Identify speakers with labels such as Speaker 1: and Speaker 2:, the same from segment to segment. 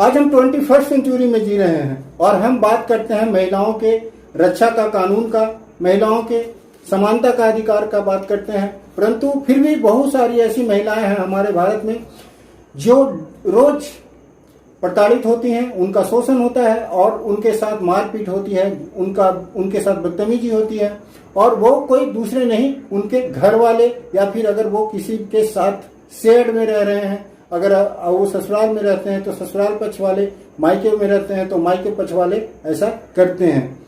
Speaker 1: आज हम 21st century में जी रहे हैं और हम बात करते हैं महिलाओं के रक्षा का, कानून का, महिलाओं के समानता का अधिकार का बात करते हैं। परंतु फिर भी बहुत सारी ऐसी महिलाएं हैं हमारे भारत में जो रोज प्रताड़ित होती हैं, उनका शोषण होता है और उनके साथ मारपीट होती है, उनके साथ बदतमीजी होती है। और वो कोई दूसरे नहीं, उनके घर वाले, या फिर अगर वो किसी के साथ शेड में रह रहे हैं, अगर वो ससुराल में रहते हैं तो ससुराल पक्ष वाले, मायके में रहते हैं तो मायके पक्ष वाले ऐसा करते हैं।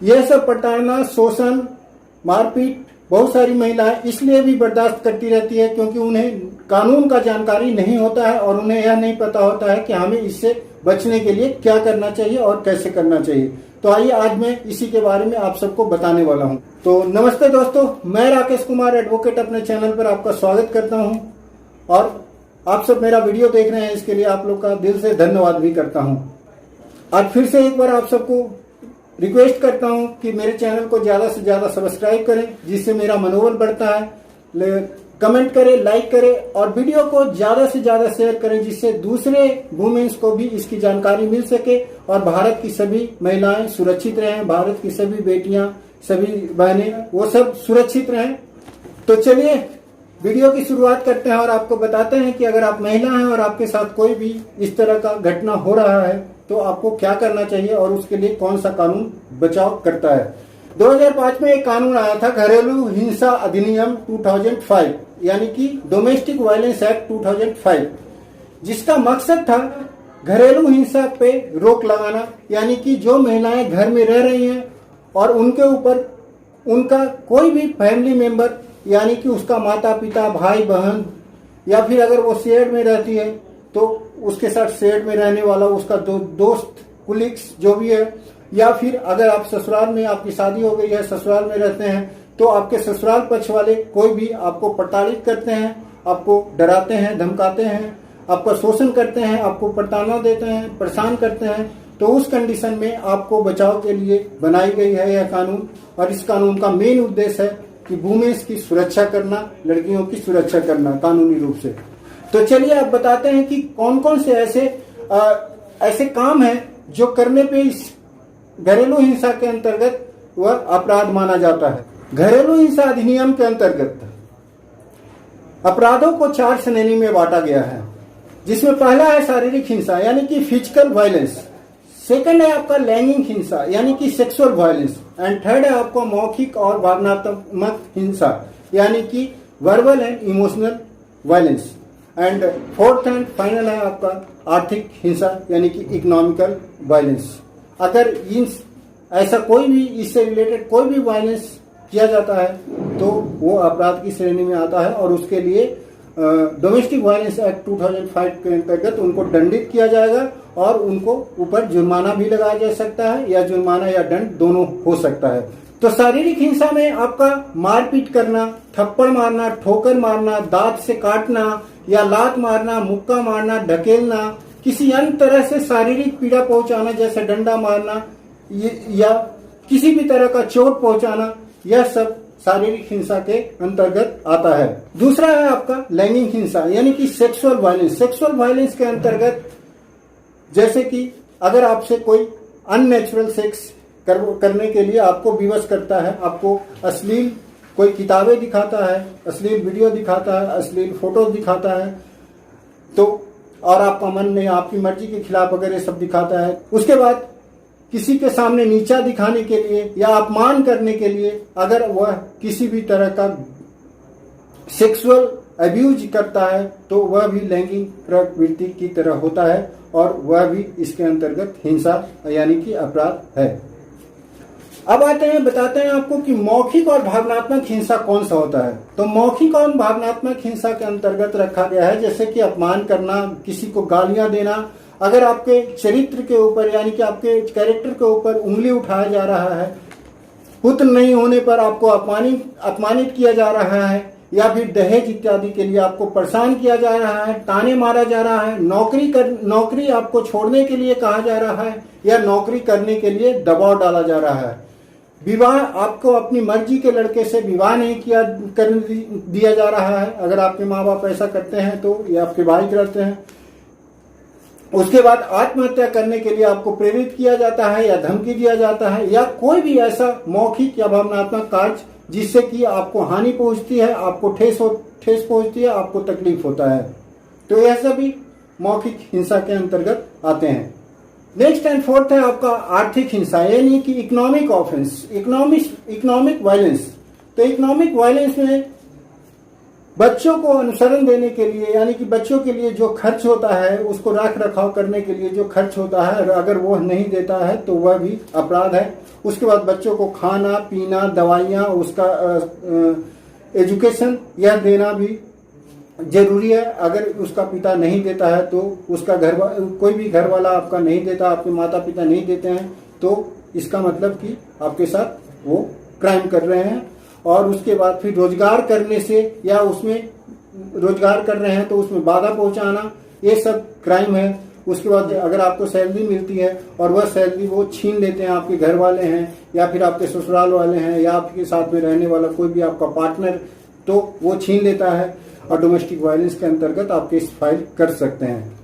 Speaker 1: यह सब प्रताड़ना, शोषण, मारपीट बहुत सारी महिलाएं इसलिए भी बर्दाश्त करती रहती है क्योंकि उन्हें कानून का जानकारी नहीं होता है और उन्हें यह नहीं पता होता है कि हमें इससे बचने के लिए क्या करना चाहिए और कैसे करना चाहिए। तो आइए आज मैं इसी के बारे में आप सबको बताने वाला हूं। तो नमस्ते दोस्तों, मैं राकेश कुमार एडवोकेट अपने चैनल पर आपका स्वागत करता हूं और आप सब मेरा वीडियो देख रहे हैं, इसके लिए आप लोग का दिल से धन्यवाद भी करता हूं। आज फिर से एक बार आप सबको रिक्वेस्ट करता हूं कि मेरे चैनल को ज्यादा से ज्यादा सब्सक्राइब करें, जिससे मेरा मनोबल बढ़ता है। कमेंट करें, लाइक करें और वीडियो को ज्यादा से ज्यादा शेयर करें, जिससे दूसरे वुमेन्स को भी इसकी जानकारी मिल सके और भारत की सभी महिलाएं सुरक्षित रहें, भारत की सभी बेटियां, सभी बहनें, वो सब सुरक्षित रहें। तो चलिए वीडियो की शुरुआत करते हैं और आपको बताते हैं कि अगर आप महिला हैं और आपके साथ कोई भी इस तरह का घटना हो रहा है तो आपको क्या करना चाहिए और उसके लिए कौन सा कानून बचाव करता है। 2005 में एक कानून आया था, घरेलू हिंसा अधिनियम 2005, यानी कि डोमेस्टिक वायलेंस एक्ट 2005, जिसका मकसद था घरेलू हिंसा पे रोक लगाना। यानी कि जो महिलाएं घर में रह रही हैं और उनके ऊपर उनका कोई भी फैमिली मेंबर, यानी कि उसका माता पिता, भाई बहन, या फिर अगर वो शेड में रहती है तो उसके साथ शेड में रहने वाला उसका दोस्त, कुलीग्स जो भी है, या फिर अगर आप ससुराल में, आपकी शादी हो गई है, ससुराल में रहते हैं तो आपके ससुराल पक्ष वाले कोई भी आपको प्रताड़ित करते हैं, आपको डराते हैं, धमकाते हैं, आपका शोषण करते हैं, आपको प्रताड़ना देते हैं, परेशान करते हैं, तो उस कंडीशन में आपको बचाव के लिए बनाई गई है यह कानून। और इस कानून का मेन उद्देश्य है कि वुमेन्स की सुरक्षा करना, लड़कियों की सुरक्षा करना कानूनी रूप से। तो चलिए आप बताते हैं कि कौन कौन से ऐसे काम हैं जो करने पे इस घरेलू हिंसा के अंतर्गत वह अपराध माना जाता है। घरेलू हिंसा अधिनियम के अंतर्गत अपराधों को 4 श्रेणी में बांटा गया है, जिसमें पहला है शारीरिक हिंसा यानी कि फिजिकल वायलेंस, सेकंड है आपका लैंगिक हिंसा यानी कि सेक्सुअल वायलेंस, एंड थर्ड है आपको मौखिक और भावनात्मक हिंसा यानी कि verbal and emotional violence, and fourth and final है आपका आर्थिक हिंसा यानी कि इकोनॉमिकल वायलेंस। अगर ऐसा कोई भी इससे रिलेटेड कोई भी वायलेंस किया जाता है तो वो अपराध की श्रेणी में आता है और उसके लिए डोमेस्टिक वायलेंस एक्ट 2005 के अंतर्गत उनको दंडित किया जाएगा और उनको ऊपर जुर्माना भी लगाया जा सकता है, या जुर्माना या दंड दोनों हो सकता है। तो शारीरिक हिंसा में आपका मारपीट करना, थप्पड़ मारना, ठोकर मारना, दांत से काटना या लात मारना, मुक्का मारना, ढकेलना, किसी अन्य तरह से शारीरिक पीड़ा पहुंचाना जैसे डंडा मारना या किसी भी तरह का चोट पहुंचाना, यह सब शारीरिक हिंसा के अंतर्गत आता है। दूसरा है आपका लैंगिक हिंसा यानी कि सेक्सुअल वायलेंस। सेक्सुअल वायलेंस के अंतर्गत जैसे कि अगर आपसे कोई अननेचुरल सेक्स करने के लिए आपको विवश करता है, आपको अश्लील कोई किताबें दिखाता है, अश्लील वीडियो दिखाता है, अश्लील फोटो दिखाता है, तो और आपका मन नहीं, आपकी मर्जी के खिलाफ वगैरह सब दिखाता है, उसके बाद किसी के सामने नीचा दिखाने के लिए या अपमान करने के लिए अगर वह किसी भी तरह का सेक्सुअल अब्यूज करता है तो वह भी लैंगिक प्रवृत्ति की तरह होता है और वह भी इसके अंतर्गत हिंसा यानी कि अपराध है। अब आते हैं, बताते हैं आपको कि मौखिक और भावनात्मक हिंसा कौन सा होता है। तो मौखिक और भावनात्मक हिंसा के अंतर्गत रखा गया है जैसे कि अपमान करना, किसी को गालियां देना, अगर आपके चरित्र के ऊपर यानी कि आपके कैरेक्टर के ऊपर उंगली उठाया जा रहा है, पुत्र नहीं होने पर आपको अपमानित किया जा रहा है, या फिर दहेज इत्यादि के लिए आपको परेशान किया जा रहा है, ताने मारा जा रहा है, नौकरी आपको छोड़ने के लिए कहा जा रहा है या नौकरी करने के लिए दबाव डाला जा रहा है, विवाह आपको अपनी मर्जी के लड़के से विवाह नहीं कर दिया जा रहा है, अगर आपके माँ बाप ऐसा करते हैं तो, या आपके भाई करते हैं, उसके बाद आत्महत्या करने के लिए आपको प्रेरित किया जाता है या धमकी दिया जाता है, या कोई भी ऐसा मौखिक या भावनात्मक कार्य जिससे कि आपको हानि पहुंचती है, आपको ठेस पहुंचती है, आपको तकलीफ होता है, तो यह सभी मौखिक हिंसा के अंतर्गत आते हैं। नेक्स्ट एंड फोर्थ है आपका आर्थिक हिंसा, यानी कि इकोनॉमिक ऑफेंस, इकोनॉमिक वायलेंस। तो इकोनॉमिक वायलेंस में बच्चों को अनुसरण देने के लिए, यानी कि बच्चों के लिए जो खर्च होता है, उसको रख रखाव करने के लिए जो खर्च होता है, अगर वो नहीं देता है तो वह भी अपराध है। उसके बाद बच्चों को खाना पीना, दवाइयाँ, उसका एजुकेशन यह देना भी जरूरी है। अगर उसका पिता नहीं देता है तो उसका कोई भी घर वाला आपका नहीं देता, आपके माता पिता नहीं देते हैं, तो इसका मतलब कि आपके साथ वो क्राइम कर रहे हैं। और उसके बाद फिर रोजगार करने से, या उसमें रोजगार कर रहे हैं तो उसमें बाधा पहुंचाना, ये सब क्राइम है। उसके बाद अगर आपको सैलरी मिलती है और वह सैलरी वो छीन लेते हैं, आपके घर वाले हैं या फिर आपके ससुराल वाले हैं या आपके साथ में रहने वाला कोई भी आपका पार्टनर, तो वो छीन लेता है और डोमेस्टिक वायलेंस के अंतर्गत आप केस फाइल कर सकते हैं।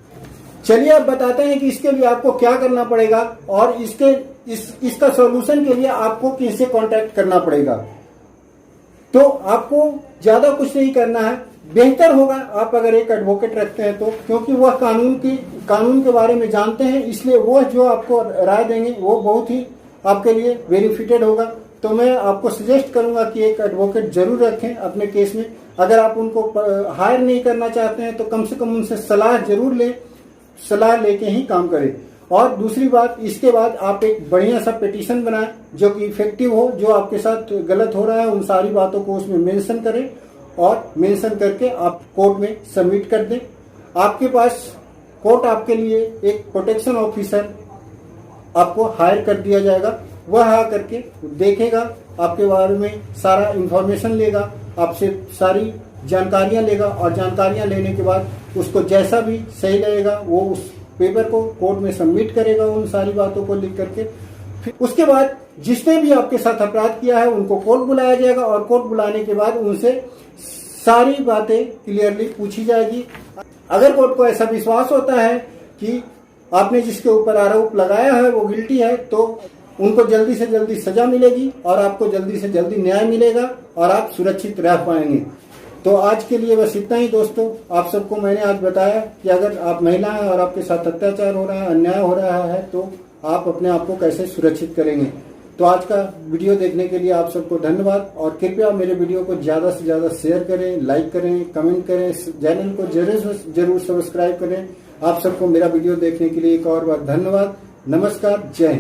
Speaker 1: चलिए अब बताते हैं कि इसके लिए आपको क्या करना पड़ेगा और इसका सॉल्यूशन के लिए आपको किससे कांटेक्ट करना पड़ेगा। तो आपको ज्यादा कुछ नहीं करना है, बेहतर होगा आप अगर एक एडवोकेट रखते हैं तो, क्योंकि वह कानून के बारे में जानते हैं, इसलिए वह जो आपको राय देंगे वो बहुत ही आपके लिए बेनिफिटेड होगा। तो मैं आपको सजेस्ट करूंगा कि एक एडवोकेट जरूर रखें अपने केस में। अगर आप उनको हायर नहीं करना चाहते हैं तो कम से कम उनसे सलाह जरूर लें, सलाह लेके ही काम करें। और दूसरी बात, इसके बाद आप एक बढ़िया सा पिटीशन बनाएं जो कि इफेक्टिव हो, जो आपके साथ गलत हो रहा है उन सारी बातों को उसमें मेंशन करें और मेंशन करके आप कोर्ट में सबमिट कर दें। आपके पास कोर्ट आपके लिए एक प्रोटेक्शन ऑफिसर आपको हायर कर दिया जाएगा, वह आ करके देखेगा, आपके बारे में सारा इंफॉर्मेशन लेगा, आपसे सारी जानकारियां लेगा और जानकारियां लेने के बाद उसको जैसा भी सही लगेगा वो उस पेपर को कोर्ट में सबमिट करेगा उन सारी बातों को लिख करके। फिर उसके बाद जिसने भी आपके साथ अपराध किया है उनको कोर्ट बुलाया जाएगा और कोर्ट बुलाने के बाद उनसे सारी बातें क्लियरली पूछी जाएगी। अगर कोर्ट को ऐसा विश्वास होता है कि आपने जिसके ऊपर आरोप लगाया है वो गिल्टी है, तो उनको जल्दी से जल्दी सजा मिलेगी और आपको जल्दी से जल्दी न्याय मिलेगा और आप सुरक्षित रह पाएंगे। तो आज के लिए बस इतना ही दोस्तों। आप सबको मैंने आज बताया कि अगर आप महिला हैं और आपके साथ अत्याचार हो रहा है, अन्याय हो रहा है, तो आप अपने आप को कैसे सुरक्षित करेंगे। तो आज का वीडियो देखने के लिए आप सबको धन्यवाद और कृपया मेरे वीडियो को ज्यादा से ज्यादा शेयर करें, लाइक करें, कमेंट करें, चैनल को जरूर सब्सक्राइब करें। आप सबको मेरा वीडियो देखने के लिए एक और बार धन्यवाद। नमस्कार, जय हिंद।